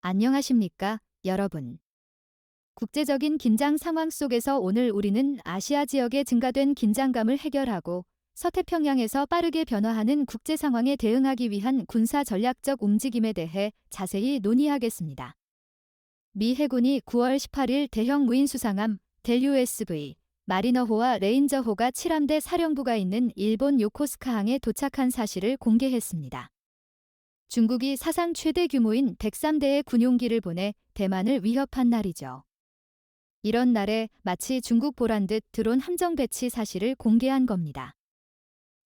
안녕하십니까, 여러분. 국제적인 긴장 상황 속에서 오늘 우리는 아시아 지역의 증가된 긴장감을 해결하고 서태평양에서 빠르게 변화하는 국제 상황에 대응하기 위한 군사 전략적 움직임에 대해 자세히 논의하겠습니다. 미 해군이 9월 18일 대형 무인 수상함 델-USV 마리너호와 레인저호가 칠함대 사령부가 있는 일본 요코스카항에 도착한 사실을 공개했습니다. 중국이 사상 최대 규모인 103대의 군용기를 보내 대만을 위협한 날이죠. 이런 날에 마치 중국 보란 듯 드론 함정 배치 사실을 공개한 겁니다.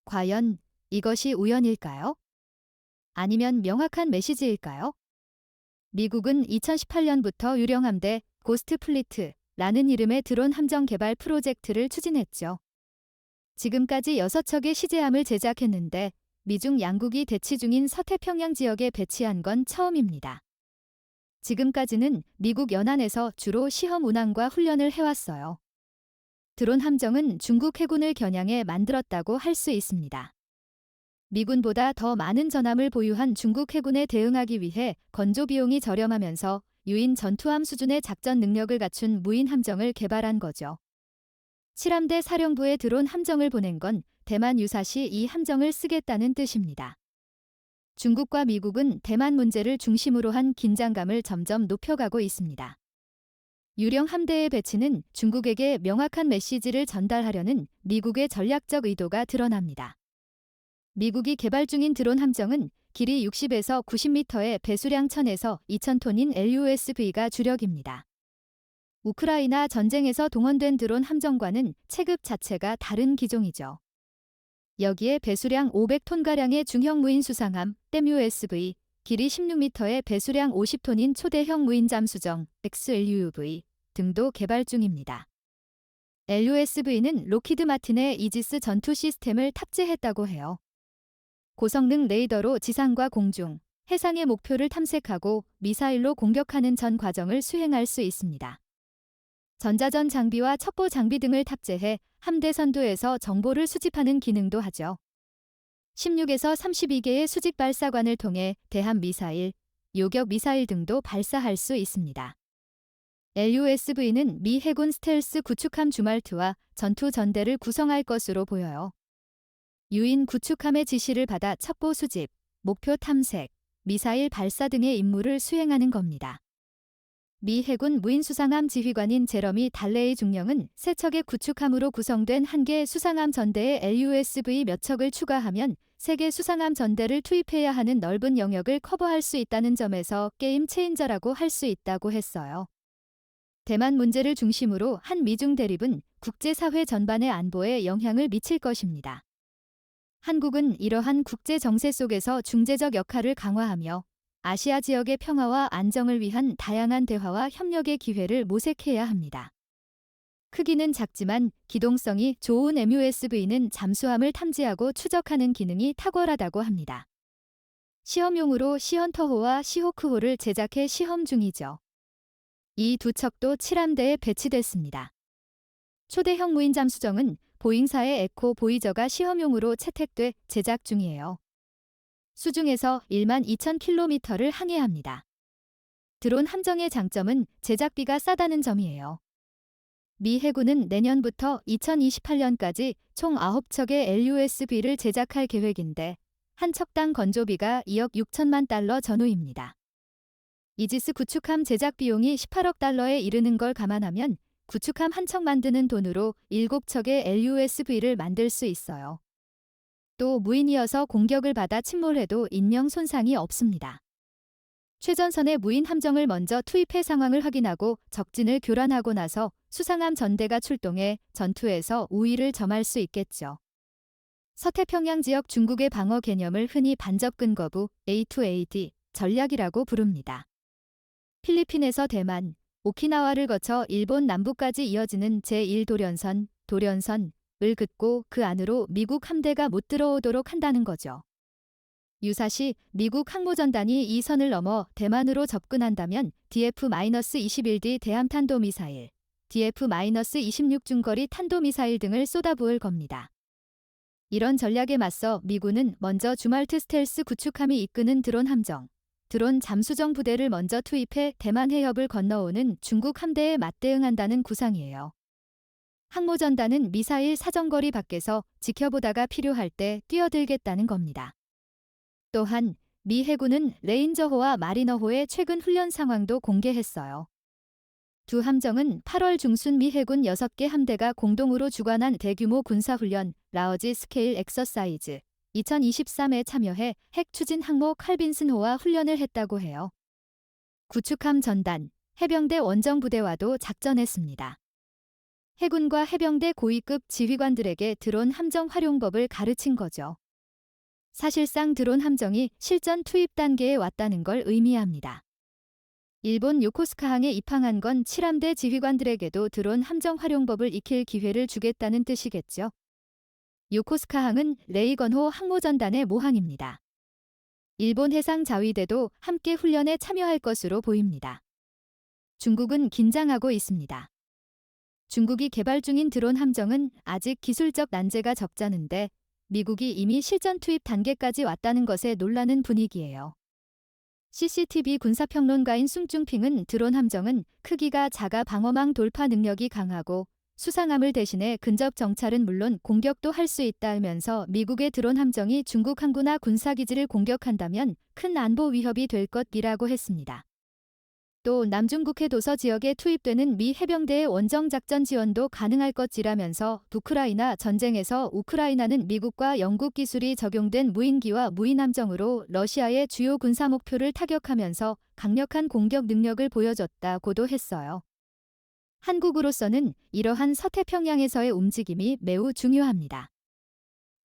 과연 이것이 우연일까요? 아니면 명확한 메시지일까요? 미국은 2018년부터 유령함대 고스트 플리트라는 이름의 드론 함정 개발 프로젝트를 추진했죠. 지금까지 6척의 시제함을 제작했는데 미중 양국이 대치 중인 서태평양 지역에 배치한 건 처음입니다. 지금까지는 미국 연안에서 주로 시험 운항과 훈련을 해왔어요. 드론 함정은 중국 해군을 겨냥해 만들었다고 할 수 있습니다. 미군보다 더 많은 전함을 보유한 중국 해군에 대응하기 위해 건조 비용이 저렴하면서 유인 전투함 수준의 작전 능력을 갖춘 무인 함정을 개발한 거죠. 칠함대 사령부에 드론 함정을 보낸 건 대만 유사시 이 함정을 쓰겠다는 뜻입니다. 중국과 미국은 대만 문제를 중심으로 한 긴장감을 점점 높여가고 있습니다. 유령 함대의 배치는 중국에게 명확한 메시지를 전달하려는 미국의 전략적 의도가 드러납니다. 미국이 개발 중인 드론 함정은 길이 60에서 90m의 배수량 1000에서 2000톤인 LUSV가 주력입니다. 우크라이나 전쟁에서 동원된 드론 함정과는 체급 자체가 다른 기종이죠. 여기에 배수량 500톤가량의 중형 무인 수상함 댐-USV, 길이 16m의 배수량 50톤인 초대형 무인 잠수정 XLUV 등도 개발 중입니다. LUSV는 로키드 마틴의 이지스 전투 시스템을 탑재했다고 해요. 고성능 레이더로 지상과 공중, 해상의 목표를 탐색하고 미사일로 공격하는 전 과정을 수행할 수 있습니다. 전자전 장비와 첩보 장비 등을 탑재해 함대 선두에서 정보를 수집하는 기능도 하죠. 16에서 32개의 수직 발사관을 통해 대함 미사일, 요격 미사일 등도 발사할 수 있습니다. LUSV는 미 해군 스텔스 구축함 주말트와 전투 전대를 구성할 것으로 보여요. 유인 구축함의 지시를 받아 첩보 수집, 목표 탐색, 미사일 발사 등의 임무를 수행하는 겁니다. 미 해군 무인수상함 지휘관인 제러미 달레이 중령은 세 척의 구축함으로 구성된 한 개 수상함 전대에 LUSV 몇 척을 추가하면 3개 수상함 전대를 투입해야 하는 넓은 영역을 커버할 수 있다는 점에서 게임 체인저라고 할 수 있다고 했어요. 대만 문제를 중심으로 한 미중 대립은 국제사회 전반의 안보에 영향을 미칠 것입니다. 한국은 이러한 국제 정세 속에서 중재적 역할을 강화하며 아시아 지역의 평화와 안정을 위한 다양한 대화와 협력의 기회를 모색해야 합니다. 크기는 작지만 기동성이 좋은 MUSV는 잠수함을 탐지하고 추적하는 기능이 탁월하다고 합니다. 시험용으로 시헌터호와 시호크호를 제작해 시험 중이죠. 이 두 척도 칠함대에 배치됐습니다. 초대형 무인 잠수정은 보잉사의 에코 보이저가 시험용으로 채택돼 제작 중이에요. 수중에서 12,000km를 항해합니다. 드론 함정의 장점은 제작비가 싸다는 점이에요. 미 해군은 내년부터 2028년까지 총 9척의 LUSV를 제작할 계획인데 한 척당 건조비가 2억 6천만 달러 전후입니다. 이지스 구축함 제작 비용이 18억 달러에 이르는 걸 감안하면 구축함 한 척 만드는 돈으로 7척의 LUSV를 만들 수 있어요. 또 무인이어서 공격을 받아 침몰해도 인명 손상이 없습니다. 최전선의 무인 함정을 먼저 투입해 상황을 확인하고 적진을 교란하고 나서 수상함 전대가 출동해 전투에서 우위를 점할 수 있겠죠. 서태평양 지역 중국의 방어 개념을 흔히 반접근거부 A2AD 전략이라고 부릅니다. 필리핀에서 대만, 오키나와를 거쳐 일본 남부까지 이어지는 제1도련선, 도련선을 긋고 그 안으로 미국 함대가 못 들어오도록 한다는 거죠. 유사시 미국 항모전단이 이 선을 넘어 대만으로 접근한다면 DF-21D 대함탄도미사일, DF-26 중거리 탄도미사일 등을 쏟아부을 겁니다. 이런 전략에 맞서 미군은 먼저 주말트 스텔스 구축함이 이끄는 드론 함정, 드론 잠수정 부대를 먼저 투입해 대만 해협을 건너오는 중국 함대에 맞대응한다는 구상이에요. 항모전단은 미사일 사정거리 밖에서 지켜보다가 필요할 때 뛰어들겠다는 겁니다. 또한 미 해군은 레인저호와 마리너호의 최근 훈련 상황도 공개했어요. 두 함정은 8월 중순 미 해군 6개 함대가 공동으로 주관한 대규모 군사훈련 라어지 스케일 엑서사이즈 2023에 참여해 핵 추진 항모 칼빈슨호와 훈련을 했다고 해요. 구축함 전단, 해병대 원정부대와도 작전했습니다. 해군과 해병대 고위급 지휘관들에게 드론 함정 활용법을 가르친 거죠. 사실상 드론 함정이 실전 투입 단계에 왔다는 걸 의미합니다. 일본 요코스카항에 입항한 건 7함대 지휘관들에게도 드론 함정 활용법을 익힐 기회를 주겠다는 뜻이겠죠. 요코스카항은 레이건호 항모전단의 모항입니다. 일본 해상자위대도 함께 훈련에 참여할 것으로 보입니다. 중국은 긴장하고 있습니다. 중국이 개발 중인 드론 함정은 아직 기술적 난제가 적잖은데 미국이 이미 실전 투입 단계까지 왔다는 것에 놀라는 분위기예요. CCTV 군사평론가인 숭중핑은 드론 함정은 크기가 작아 방어망 돌파 능력이 강하고 수상함을 대신해 근접 정찰은 물론 공격도 할 수 있다면서 미국의 드론 함정이 중국 항구나 군사기지를 공격한다면 큰 안보 위협이 될 것이라고 했습니다. 또 남중국 해도서 지역에 투입되는 미 해병대의 원정작전 지원도 가능할 것이라면서 우크라이나 전쟁에서 우크라이나는 미국과 영국 기술이 적용된 무인기와 무인함정으로 러시아의 주요 군사 목표를 타격하면서 강력한 공격 능력을 보여줬다고도 했어요. 한국으로서는 이러한 서태평양에서의 움직임이 매우 중요합니다.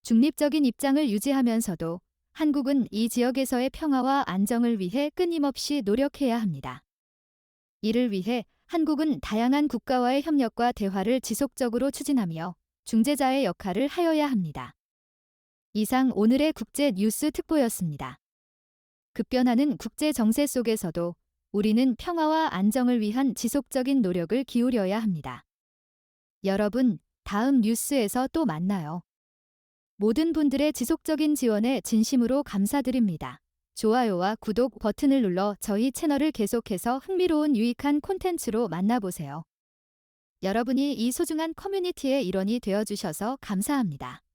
중립적인 입장을 유지하면서도 한국은 이 지역에서의 평화와 안정을 위해 끊임없이 노력해야 합니다. 이를 위해 한국은 다양한 국가와의 협력과 대화를 지속적으로 추진하며 중재자의 역할을 하여야 합니다. 이상 오늘의 국제 뉴스 특보였습니다. 급변하는 국제 정세 속에서도 우리는 평화와 안정을 위한 지속적인 노력을 기울여야 합니다. 여러분, 다음 뉴스에서 또 만나요. 모든 분들의 지속적인 지원에 진심으로 감사드립니다. 좋아요와 구독 버튼을 눌러 저희 채널을 계속해서 흥미로운 유익한 콘텐츠로 만나보세요. 여러분이 이 소중한 커뮤니티의 일원이 되어주셔서 감사합니다.